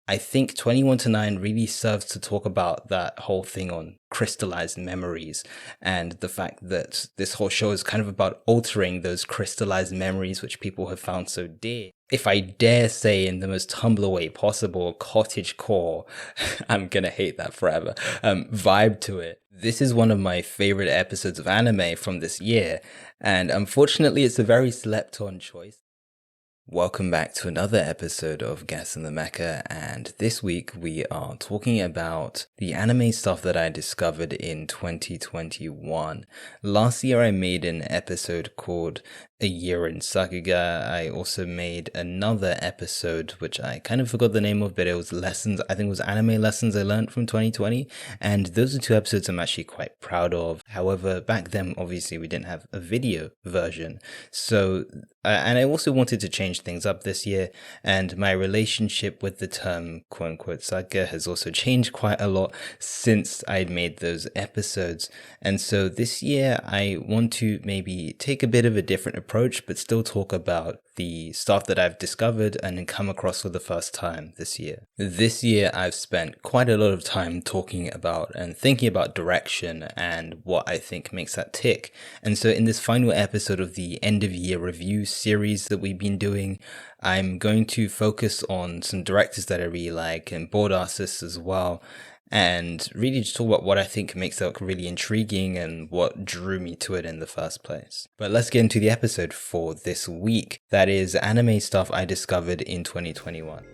I think 21 to 9 really serves to talk about that whole thing on crystallized memories and the fact that this whole show is kind of about altering those crystallized memories which people have found so dear. If I dare say in the most Tumblr way possible, cottagecore, I'm gonna hate that forever, vibe to it. This is one of my favorite episodes of anime from this year, and unfortunately it's a very slept on choice. Welcome back to another episode of Get In The Mecha, and this week we are talking about the anime stuff that I discovered in 2021. Last year I made an episode called A Year in Sakuga. I also made another episode which I kind of forgot the name of, but it was lessons, I think it was anime lessons I learned from 2020, and those are two episodes I'm actually quite proud of. However, back then obviously we didn't have a video version, so and I also wanted to change things up this year, and my relationship with the term quote-unquote saga has also changed quite a lot since I'd made those episodes. And so this year I want to maybe take a bit of a different approach, but still talk about the stuff that I've discovered and come across for the first time this year. This year I've spent quite a lot of time talking about and thinking about direction and what I think makes that tick. And so in this final episode of the end of year review series that we've been doing, I'm going to focus on some directors that I really like and board artists as well, and really just talk about what I think makes it really intriguing and what drew me to it in the first place. But let's get into the episode for this week. That is anime stuff I discovered in 2021.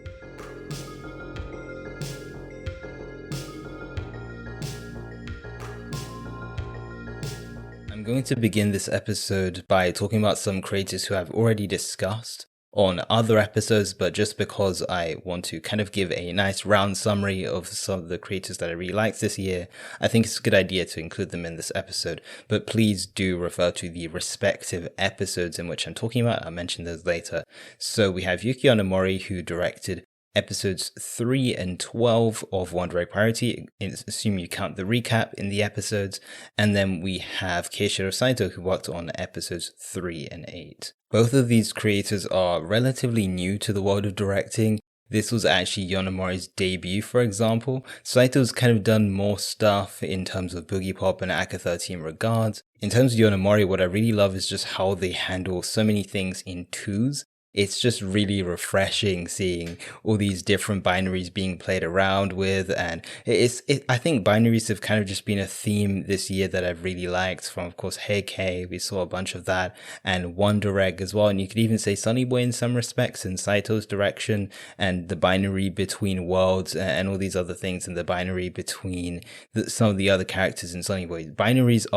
I'm going to begin this episode by talking about some creators who I've already discussed on other episodes, but just because I want to kind of give a nice round summary of some of the creators that I really liked this year, I think it's a good idea to include them in this episode. But please do refer to the respective episodes in which I'm talking about. I'll mention those later. So we have Yuki Yonemori, who directed episodes 3 and 12 of One Direct Priority, assume you count the recap in the episodes, and then we have Keiichiro Saito, who worked on episodes 3 and 8. Both of these creators are relatively new to the world of directing. This was actually Yonemori's debut, for example. Saito's kind of done more stuff in terms of Boogie Pop and Aka 13 regards. In terms of Yonemori, what I really love is just how they handle so many things in twos. It's just really refreshing seeing all these different binaries being played around with, and I think binaries have kind of just been a theme this year that I've really liked. From, of course, Heike, we saw a bunch of that, and One Direct as well, and you could even say Sonny Boy in some respects in Saito's direction, and the binary between worlds and all these other things, and the binary between some of the other characters in Sonny Boy. Binaries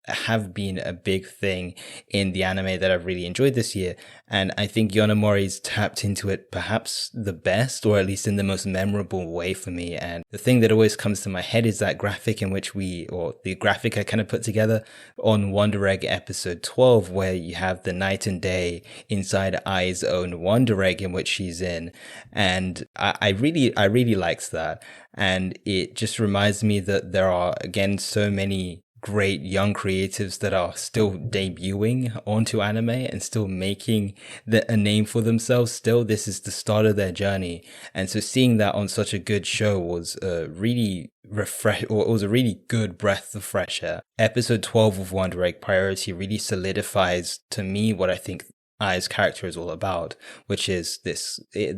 have been a big thing in the anime that I've really enjoyed this year, and I think Yonemori's tapped into it perhaps the best, or at least in the most memorable way for me. And the thing that always comes to my head is that graphic in which the graphic I kind of put together on Wonder Egg episode 12, where you have the night and day inside Ai's own Wonder Egg in which she's in, and I really liked that, and it just reminds me that there are again so many great young creatives that are still debuting onto anime and still making a name for themselves. Still, this is the start of their journey, and so seeing that on such a good show was really it was a really good breath of fresh air. Episode 12 of One Direct Priority really solidifies to me what I think Ai's character is all about, which is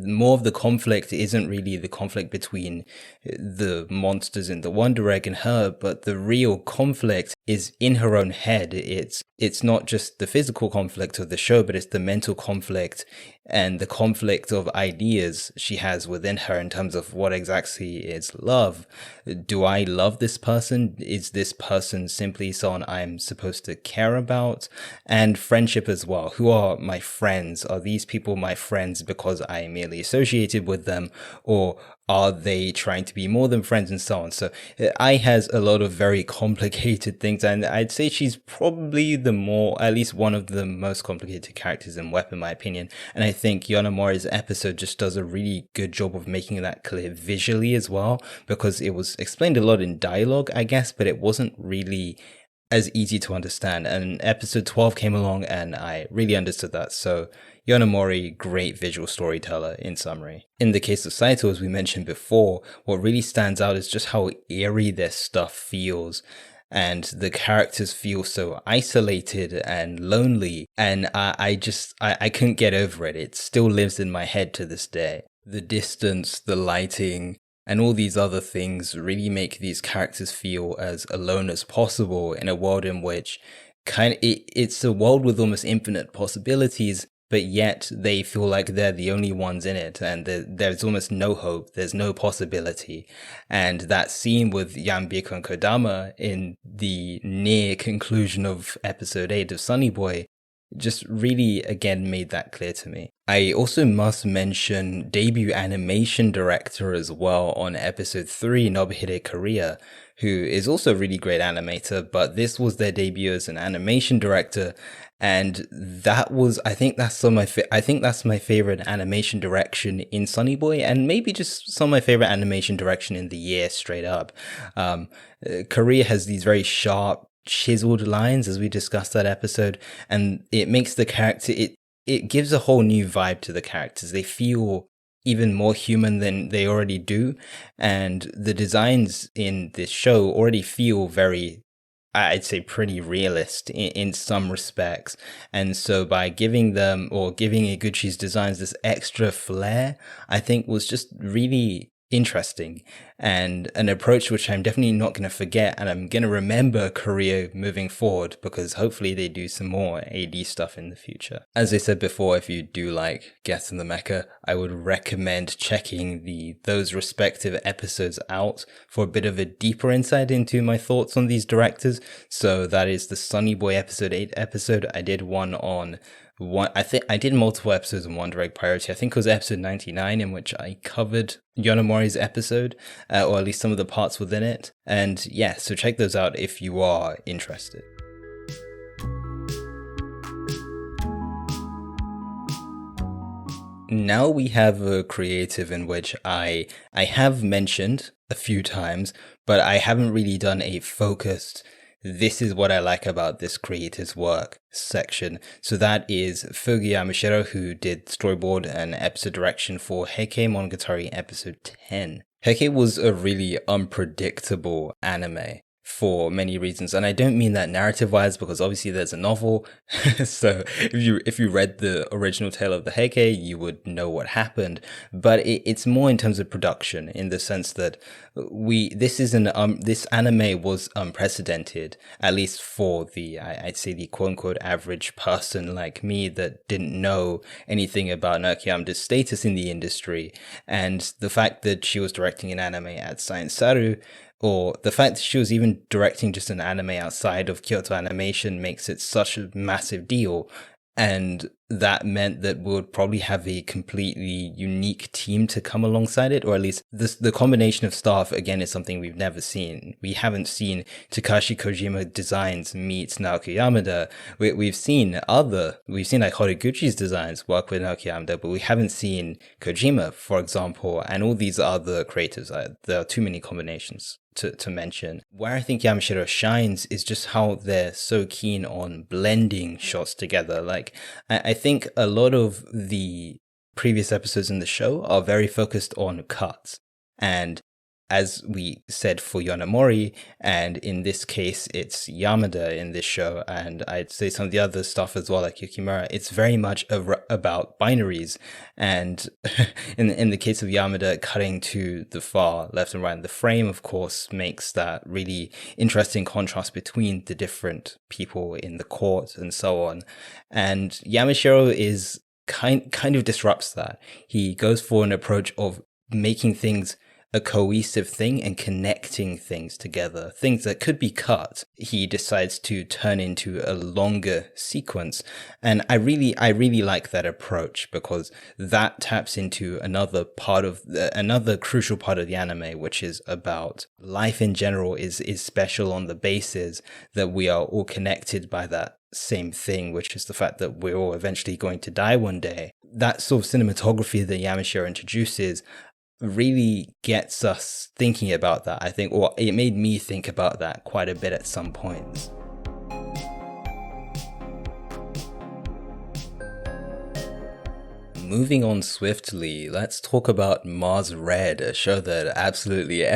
more of the conflict isn't really the conflict between the monsters in the Wonder Egg and her, but the real conflict is in her own head. It's not just the physical conflict of the show, but it's the mental conflict and the conflict of ideas she has within her in terms of what exactly is love. Do I love this person? Is this person simply someone I'm supposed to care about? And friendship as well. Who are my friends? Are these people my friends because I am merely associated with them, or are they trying to be more than friends, and so on? So Ai has a lot of very complicated things, and I'd say she's probably at least one of the most complicated characters in Web, in my opinion. And I think Yonemori's episode just does a really good job of making that clear visually as well, because it was explained a lot in dialogue, I guess, but it wasn't really as easy to understand. And episode 12 came along and I really understood that. So Yonemori, great visual storyteller in summary. In the case of Saito, as we mentioned before, what really stands out is just how eerie this stuff feels. And the characters feel so isolated and lonely. And I couldn't get over it. It still lives in my head to this day. The distance, the lighting, and all these other things really make these characters feel as alone as possible in a world in which it's a world with almost infinite possibilities, but yet they feel like they're the only ones in it, and there's almost no hope, there's no possibility. And that scene with Yambiko and Kodama in the near conclusion of episode 8 of Sunny Boy just really, again, made that clear to me. I also must mention debut animation director as well on episode 3, Nobuhide Kariya, who is also a really great animator, but this was their debut as an animation director, and that was, I think that's my favorite animation direction in Sunny Boy, and maybe just some of my favorite animation direction in the year straight up. Kariya has these very sharp, chiseled lines, as we discussed that episode, and it makes the character, it gives a whole new vibe to the characters. They feel even more human than they already do, and the designs in this show already feel very, I'd say, pretty realist in some respects. And so by giving them, or giving Iguchi's designs this extra flair, I think was just really interesting, and an approach which I'm definitely not going to forget, and I'm going to remember Kariya moving forward, because hopefully they do some more AD stuff in the future. As I said before, if you do like Get In The Mecha, I would recommend checking those respective episodes out for a bit of a deeper insight into my thoughts on these directors. So that is the Sunny Boy episode 8 episode. I did one on I think I did multiple episodes on One Direct Priority. I think it was episode 99, in which I covered Yonemori's episode, or at least some of the parts within it. And yeah, so check those out if you are interested. Now we have a creative in which I have mentioned a few times, but I haven't really done a focused "this is what I like about this creator's work" section. So that is Fuuga Yamashiro, who did storyboard and episode direction for Heike Monogatari episode 10. Heike was a really unpredictable anime for many reasons, and I don't mean that narrative-wise, because obviously there's a novel. So if you read the original tale of the Heike, you would know what happened. But it's more in terms of production, in the sense that this anime was unprecedented, at least for I'd say the quote-unquote average person like me that didn't know anything about Naoki Yamada's status in the industry. And the fact that she was directing an anime at Science Saru, or the fact that she was even directing just an anime outside of Kyoto Animation, makes it such a massive deal. And that meant that we would probably have a completely unique team to come alongside it, or at least the combination of staff, again, is something we've never seen. We haven't seen Takashi Kojima designs meet Naoki Yamada. We've seen like Horiguchi's designs work with Naoki Yamada, but we haven't seen Kojima, for example, and all these other creators. There are too many combinations to mention. Where I think Yamashiro shines is just how they're so keen on blending shots together. Like, I think a lot of the previous episodes in the show are very focused on cuts. And as we said for Yonemori, and in this case, it's Yamada in this show, and I'd say some of the other stuff as well, like Yukimura, it's very much about binaries. And in the case of Yamada, cutting to the far left and right in the frame, of course, makes that really interesting contrast between the different people in the court and so on. And Yamashiro is kind of disrupts that. He goes for an approach of making things a cohesive thing and connecting things together. Things that could be cut, he decides to turn into a longer sequence. And I really like that approach, because that taps into another crucial part of the anime, which is about life in general is special on the basis that we are all connected by that same thing, which is the fact that we're all eventually going to die one day. That sort of cinematography that Yamashiro introduces really gets us thinking about that, I think, or it made me think about that quite a bit at some points. moving on swiftly, let's talk about Mars Red, a show that absolutely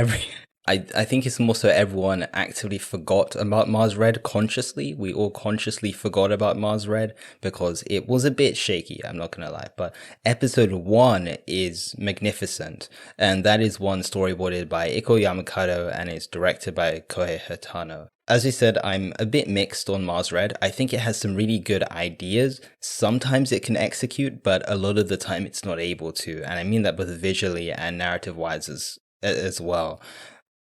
I think it's more so everyone actively forgot about Mars Red consciously. We all consciously forgot about Mars Red because it was a bit shaky, I'm not gonna lie. But episode 1 is magnificent, and that is one storyboarded by Ikuo Yamakado and is directed by Kohei Hatano. As we said, I'm a bit mixed on Mars Red. I think it has some really good ideas. Sometimes it can execute, but a lot of the time it's not able to. And I mean that both visually and narrative-wise as well.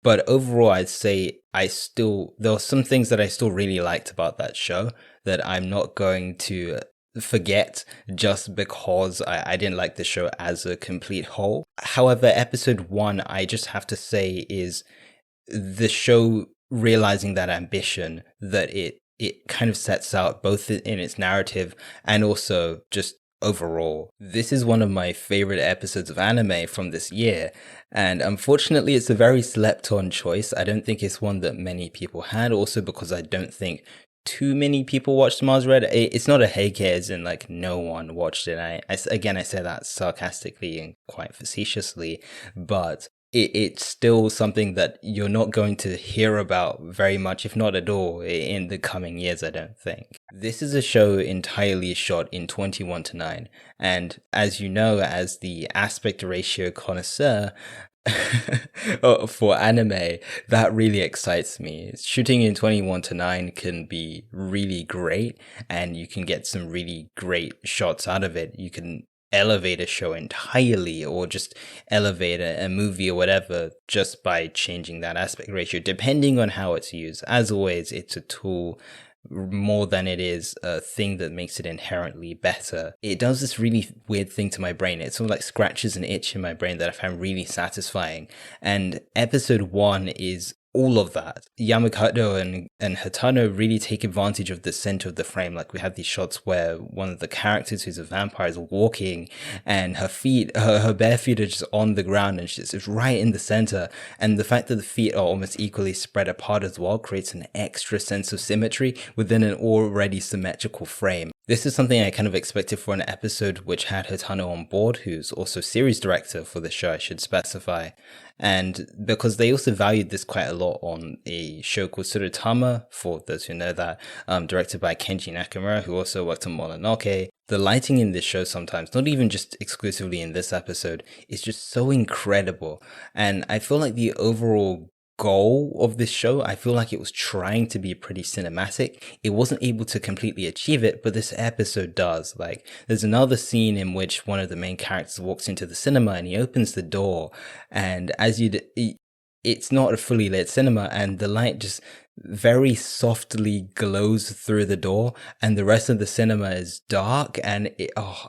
But overall, I'd say there were some things that I still really liked about that show that I'm not going to forget just because I didn't like the show as a complete whole. However, episode 1, I just have to say, is the show realizing that ambition that it kind of sets out both in its narrative and also just overall. This is one of my favorite episodes of anime from this year, and unfortunately it's a very slept on choice. I don't think it's one that many people had, also because I don't think too many people watched Mars Red. It's not a Heike as in like no one watched it. I say that sarcastically and quite facetiously, but it's still something that you're not going to hear about very much, if not at all, in the coming years, I don't think. This is a show entirely shot in 21:9, and as you know, as the aspect ratio connoisseur for anime, that really excites me. Shooting in 21:9 can be really great, and you can get some really great shots out of it. You can elevate a show entirely, or just elevate a movie or whatever, just by changing that aspect ratio, depending on how it's used. As always, it's a tool more than it is a thing that makes it inherently better. It does this really weird thing to my brain. It sort of like scratches an itch in my brain that I find really satisfying. And episode 1 is all of that. Yamakado and Hatano really take advantage of the center of the frame. Like, we have these shots where one of the characters who's a vampire is walking and her bare feet are just on the ground and she's right in the center. And the fact that the feet are almost equally spread apart as well creates an extra sense of symmetry within an already symmetrical frame. This is something I kind of expected for an episode which had Hatano on board, who's also series director for the show, I should specify. And because they also valued this quite a lot on a show called Surutama, for those who know that, directed by Kenji Nakamura, who also worked on Mononoke. The lighting in this show sometimes, not even just exclusively in this episode, is just so incredible. And I feel like the overall goal of this show, I feel like it was trying to be pretty cinematic. It wasn't able to completely achieve it, but this episode does. Like, there's another scene in which one of the main characters walks into the cinema and he opens the door, and it's not a fully lit cinema, and the light just very softly glows through the door, and the rest of the cinema is dark, and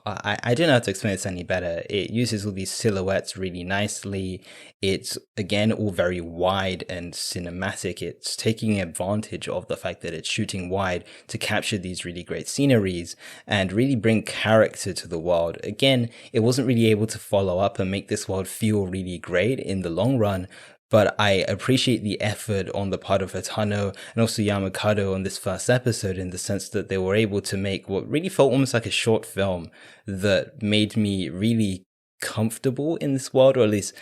I don't know how to explain this any better. It uses all these silhouettes really nicely. It's, again, all very wide and cinematic. It's taking advantage of the fact that it's shooting wide to capture these really great sceneries and really bring character to the world. Again, it wasn't really able to follow up and make this world feel really great in the long run, but I appreciate the effort on the part of Hatano and also Yamakado on this first episode, in the sense that they were able to make what really felt almost like a short film that made me really comfortable in this world, or at least,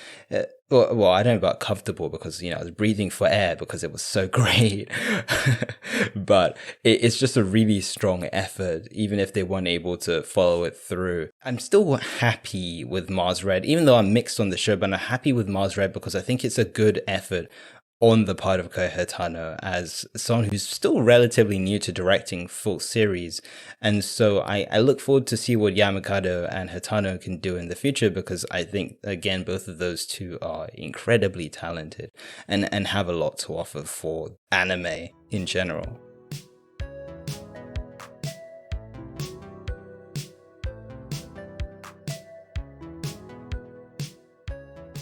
well, I don't know about comfortable, because, I was breathing for air because it was so great. But it's just a really strong effort, even if they weren't able to follow it through. I'm still happy with Mars Red, even though I'm mixed on the show, but I'm happy with Mars Red because I think it's a good effort on the part of Kohei Hatano, as someone who's still relatively new to directing full series. And so I look forward to see what Yamakado and Hatano can do in the future, because I think, again, both of those two are incredibly talented and have a lot to offer for anime in general.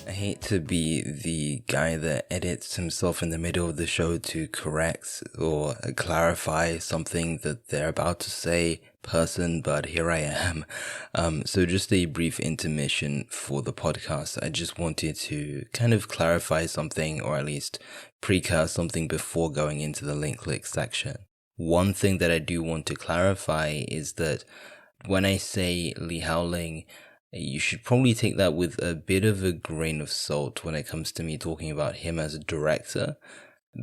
I hate to be the guy that edits himself in the middle of the show to correct or clarify something that they're about to say but here I am. So just a brief intermission for the podcast. I just wanted to kind of clarify something, or at least precurse something before going into the link click section. One thing that I do want to clarify is that when I say Lee Haoling, you should probably take that with a bit of a grain of salt when it comes to me talking about him as a director.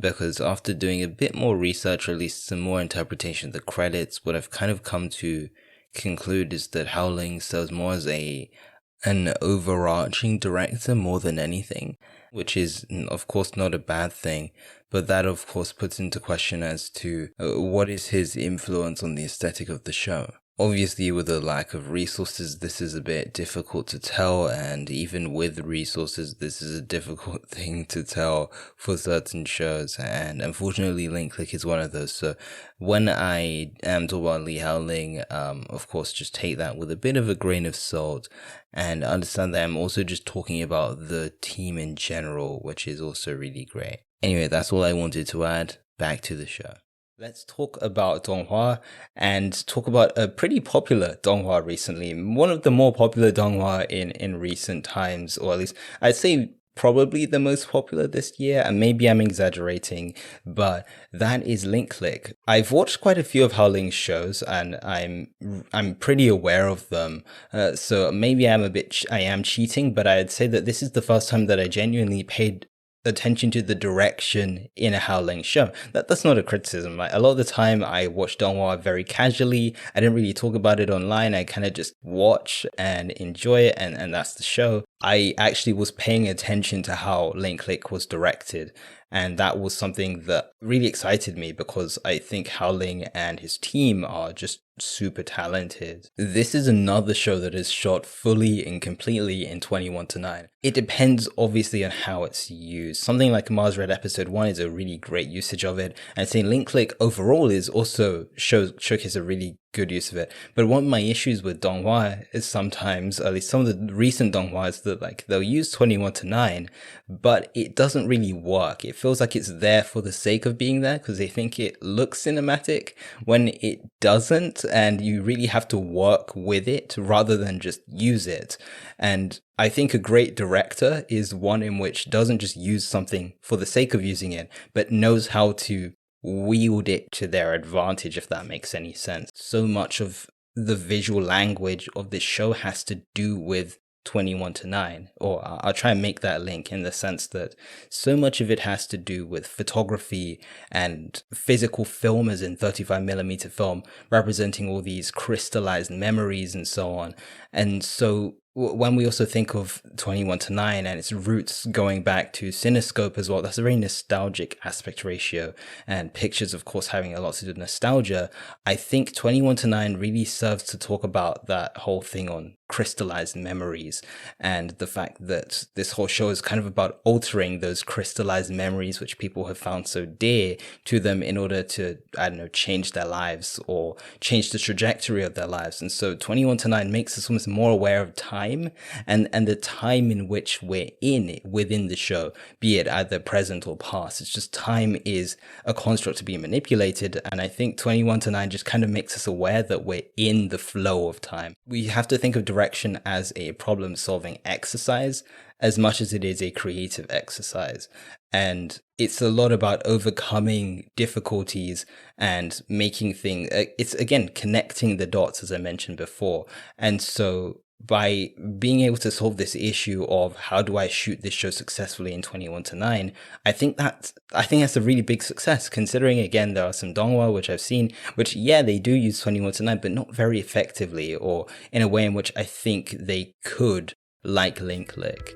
Because after doing a bit more research, or at least some more interpretation of the credits, what I've kind of come to conclude is that Haoling serves more as an overarching director more than anything, which is of course not a bad thing, but that of course puts into question as to what is his influence on the aesthetic of the show. Obviously, with a lack of resources, this is a bit difficult to tell, and even with resources, this is a difficult thing to tell for certain shows, and unfortunately, Link Click is one of those. So when I am talking about Lee Haoling, of course, just take that with a bit of a grain of salt, and understand that I'm also just talking about the team in general, which is also really great. Anyway, that's all I wanted to add. Back to the show. Let's talk about donghua and talk about a pretty popular donghua recently. One of the more popular donghua in recent times, or at least I'd say probably the most popular this year, and maybe I'm exaggerating, but that is Link Click. I've watched quite a few of Haoling's shows, and I'm pretty aware of them. So maybe I am cheating, but I'd say that this is the first time that I genuinely paid attention to the direction in a Haoling show. That's not a criticism. Like, a lot of the time I watch donghua very casually. I didn't really talk about it online. I kind of just watch and enjoy it, and that's the show. I actually was paying attention to how Link Click was directed, and that was something that really excited me because I think Haoling and his team are just super talented. This is another show that is shot fully and completely in 21:9. It depends obviously on how it's used. Something like Mars Red Episode 1 is a really great usage of it, and saying Link Click overall is also showcase a really good use of it. But one of my issues with donghua is sometimes, at least some of the recent donghua, that like they'll use 21:9, but it doesn't really work. It feels like it's there for the sake of being there because they think it looks cinematic when it doesn't, and you really have to work with it rather than just use it. And I think a great director is one in which doesn't just use something for the sake of using it, but knows how to wield it to their advantage, if that makes any sense. So much of the visual language of this show has to do with 21:9, or I'll try and make that link in the sense that so much of it has to do with photography and physical film, as in 35mm film, representing all these crystallized memories and so on. And so when we also think of 21:9 and its roots going back to Cinescope as well, that's a very nostalgic aspect ratio, and pictures of course having a lot to do with nostalgia. I think 21:9 really serves to talk about that whole thing on crystallized memories, and the fact that this whole show is kind of about altering those crystallized memories which people have found so dear to them in order to, I don't know, change their lives or change the trajectory of their lives. And so 21:9 makes us almost more aware of time and the time in which we're within the show, be it either present or past. It's just time is a construct to be manipulated, and I think 21:9 just kind of makes us aware that we're in the flow of time. We have to think of direction as a problem-solving exercise as much as it is a creative exercise. And it's a lot about overcoming difficulties and making things, it's again, connecting the dots, as I mentioned before. And so by being able to solve this issue of how do I shoot this show successfully in 21:9, I think that's a really big success, considering again there are some donghua which I've seen which, yeah, they do use 21:9 but not very effectively, or in a way in which I think they could, like Link Click.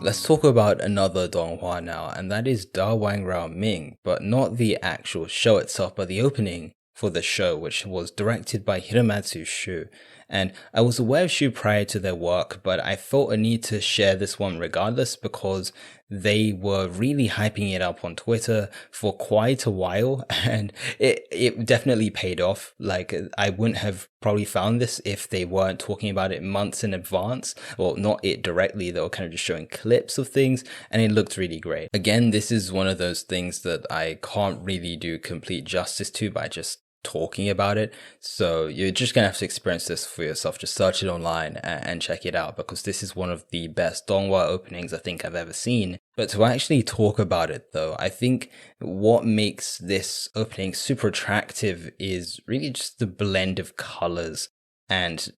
Let's talk about another donghua now, and that is Da Wang Rao Ming, but not the actual show itself, but the opening for the show, which was directed by Hiromatsu Shuu. And I was aware of Shuu prior to their work, but I felt a need to share this one regardless because they were really hyping it up on Twitter for quite a while, and it definitely paid off. Like, I wouldn't have probably found this if they weren't talking about it months in advance. Well, not it directly, they were kind of just showing clips of things, and it looked really great. Again, this is one of those things that I can't really do complete justice to by just talking about it. So you're just gonna have to experience this for yourself. Just search it online and check it out, because this is one of the best donghua openings I think I've ever seen. But to actually talk about it though, I think what makes this opening super attractive is really just the blend of colors and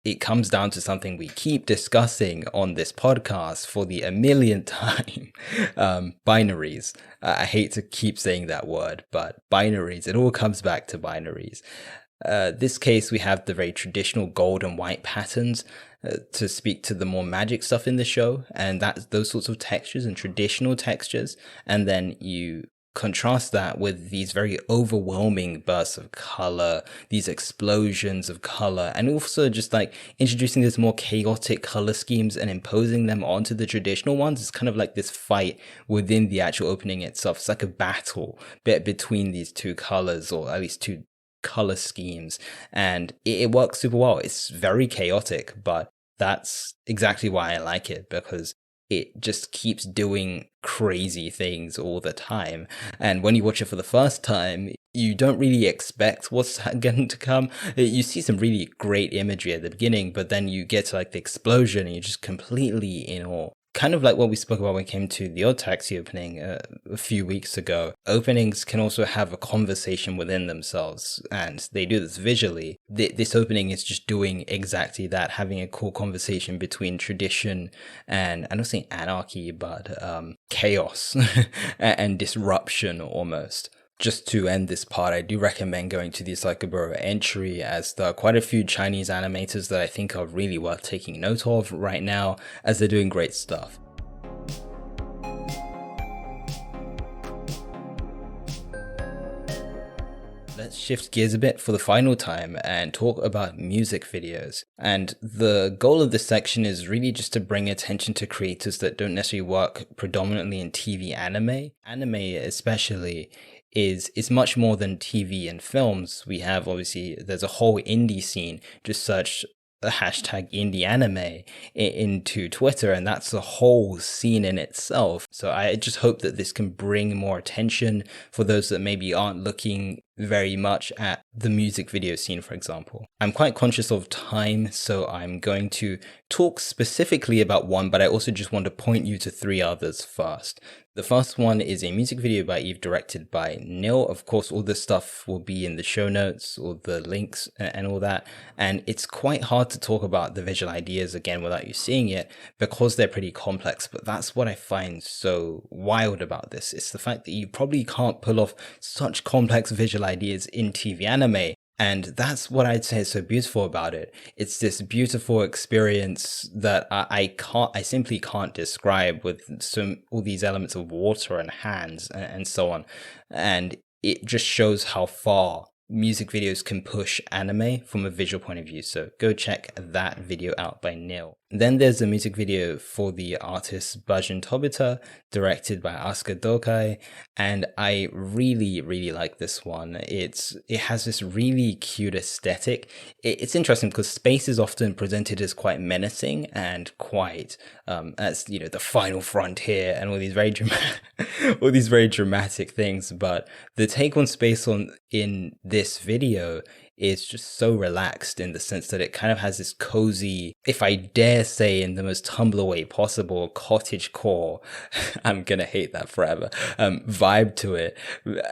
it comes down to something we keep discussing on this podcast for the a millionth time. Binaries. I hate to keep saying that word, but binaries. It all comes back to binaries. This case, we have the very traditional gold and white patterns to speak to the more magic stuff in the show, and that's those sorts of textures and traditional textures. And then you contrast that with these very overwhelming bursts of color, these explosions of color, and also just like introducing these more chaotic color schemes and imposing them onto the traditional ones. It's kind of like this fight within the actual opening itself. It's like a battle between these two colors, or at least two color schemes, and it works super well. It's very chaotic, but that's exactly why I like it, because it just keeps doing crazy things all the time. And when you watch it for the first time, you don't really expect what's going to come. You see some really great imagery at the beginning, but then you get to like the explosion and you're just completely in awe. Kind of like what we spoke about when it came to the Odd Taxi opening a few weeks ago. Openings can also have a conversation within themselves, and they do this visually. This opening is just doing exactly that, having a cool conversation between tradition and, I don't say anarchy, but chaos and disruption almost. Just to end this part, I do recommend going to the Psychoboro entry, as there are quite a few Chinese animators that I think are really worth taking note of right now, as they're doing great stuff. Let's shift gears a bit for the final time and talk about music videos. And the goal of this section is really just to bring attention to creators that don't necessarily work predominantly in TV anime. Anime especially is much more than TV and films. We have, obviously, there's a whole indie scene. Just search the hashtag indie anime into Twitter, and that's a whole scene in itself. So I just hope that this can bring more attention for those that maybe aren't looking very much at the music video scene, for example. I'm quite conscious of time, so I'm going to talk specifically about one, but I also just want to point you to 3 others first. The first one is a music video by Eve directed by Nil. Of course, all this stuff will be in the show notes, all the links and all that. And it's quite hard to talk about the visual ideas again without you seeing it, because they're pretty complex. But that's what I find so wild about this. It's the fact that you probably can't pull off such complex visual ideas in TV anime. And that's what I'd say is so beautiful about it. It's this beautiful experience that I simply can't describe, with all these elements of water and hands and so on. And it just shows how far music videos can push anime from a visual point of view. So go check that video out by Nil. Then there's a music video for the artist Bajin Tobita, directed by Asuka Dokai, and I really, really like this one. It has this really cute aesthetic. It's interesting because space is often presented as quite menacing and quite as, you know, the final frontier and all these very dramatic things. But the take on space in this video is just so relaxed, in the sense that it kind of has this cozy, if I dare say in the most Tumblr way possible, cottagecore, I'm gonna hate that forever, vibe to it,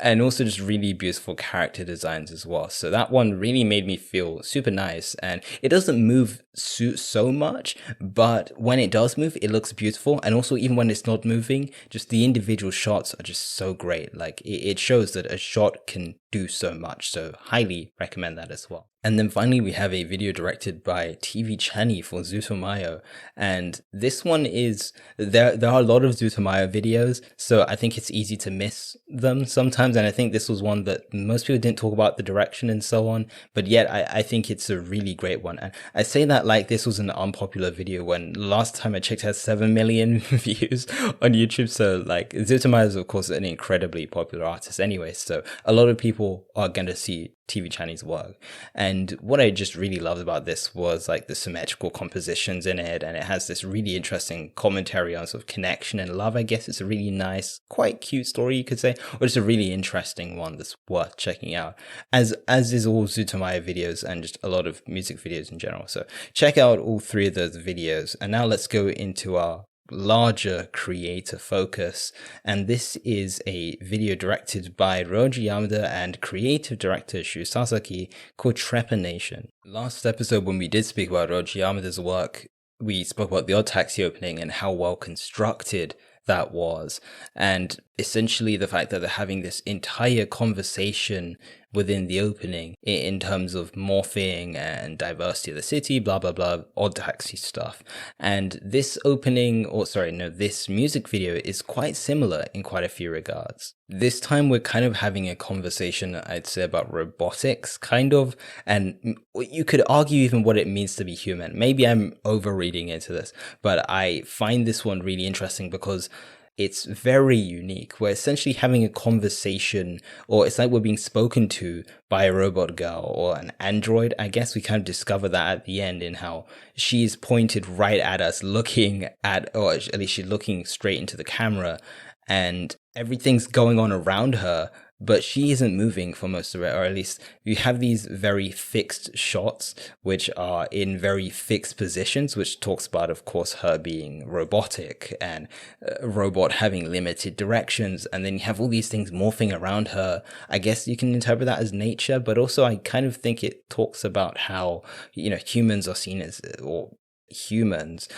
and also just really beautiful character designs as well. So that one really made me feel super nice, and it doesn't move so much, but when it does move, it looks beautiful. And also, even when it's not moving, just the individual shots are just so great. Like, it shows that a shot can do so much. So highly recommend that as well. And then finally, we have a video directed by TV CHAİ for Zutomayo. And this one is, there are a lot of Zutomayo videos, so I think it's easy to miss them sometimes. And I think this was one that most people didn't talk about the direction and so on, but yet I think it's a really great one. And I say that like this was an unpopular video, when last time I checked it had 7 million views on YouTube. So like, Zutomayo is of course an incredibly popular artist anyway, so a lot of people are going to see TV CHAİ's work. And And what I just really loved about this was like the symmetrical compositions in it, and it has this really interesting commentary on sort of connection and love. I guess it's a really nice, quite cute story, you could say, or just a really interesting one that's worth checking out, as is all Zutomaya videos and just a lot of music videos in general. So check out all three of those videos. And now let's go into our larger creator focus, and this is a video directed by Ryoji Yamada and creative director Shu Sasaki called Trepanation. Last episode, when we did speak about Ryoji Yamada's work, we spoke about the Odd Taxi opening and how well constructed that was, and essentially the fact that they're having this entire conversation within the opening in terms of morphing and diversity of the city, blah blah blah, Odd Taxi stuff. And this this music video is quite similar in quite a few regards. This time we're kind of having a conversation, I'd say, about robotics, kind of, and you could argue even what it means to be human. Maybe I'm overreading into this, but I find this one really interesting because it's very unique. We're essentially having a conversation, or it's like we're being spoken to by a robot girl or an android. I guess we kind of discover that at the end in how she's pointed right at us, looking at, or at least she's looking straight into the camera, and everything's going on around her, but she isn't moving for most of it, or at least you have these very fixed shots, which are in very fixed positions, which talks about, of course, her being robotic and a robot having limited directions. And then you have all these things morphing around her. I guess you can interpret that as nature, but also I kind of think it talks about how, humans are seen as, or humans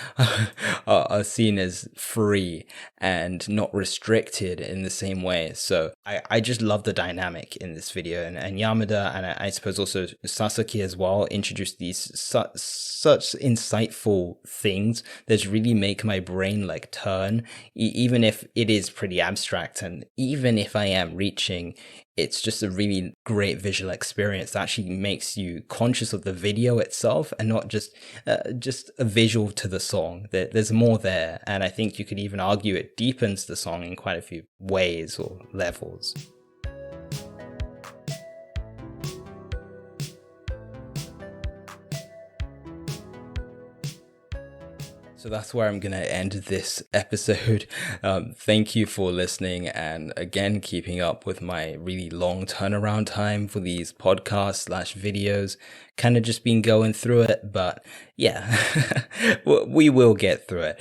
are seen as free and not restricted in the same way. So I just love the dynamic in this video, and Yamada, and I suppose also Sasaki as well, introduced these such insightful things that really make my brain like turn, even if it is pretty abstract, and even if I am reaching, it's just a really great visual experience that actually makes you conscious of the video itself and not just a visual to the song. There's more there, and I think you could even argue it deepens the song in quite a few ways or levels. So that's where I'm going to end this episode. Thank you for listening, and again, keeping up with my really long turnaround time for these podcasts / videos. Kind of just been going through it, but yeah, we will get through it.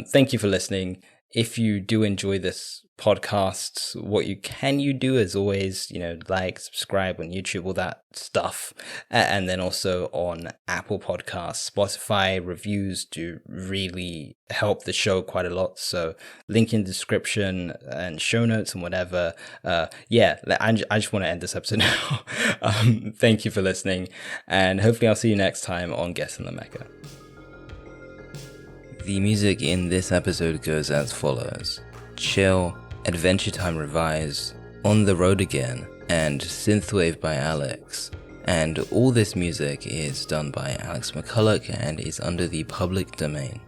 Thank you for listening. If you do enjoy this podcast, what you do as always, like, subscribe on YouTube, all that stuff. And then also on Apple Podcasts, Spotify, reviews do really help the show quite a lot. So link in description and show notes and whatever. I just want to end this episode now. Thank you for listening, and hopefully I'll see you next time on Get In The Mecha. The music in this episode goes as follows: Chill, Adventure Time Revised, On the Road Again, and Synthwave by Alex. And all this music is done by Alex McCulloch and is under the public domain.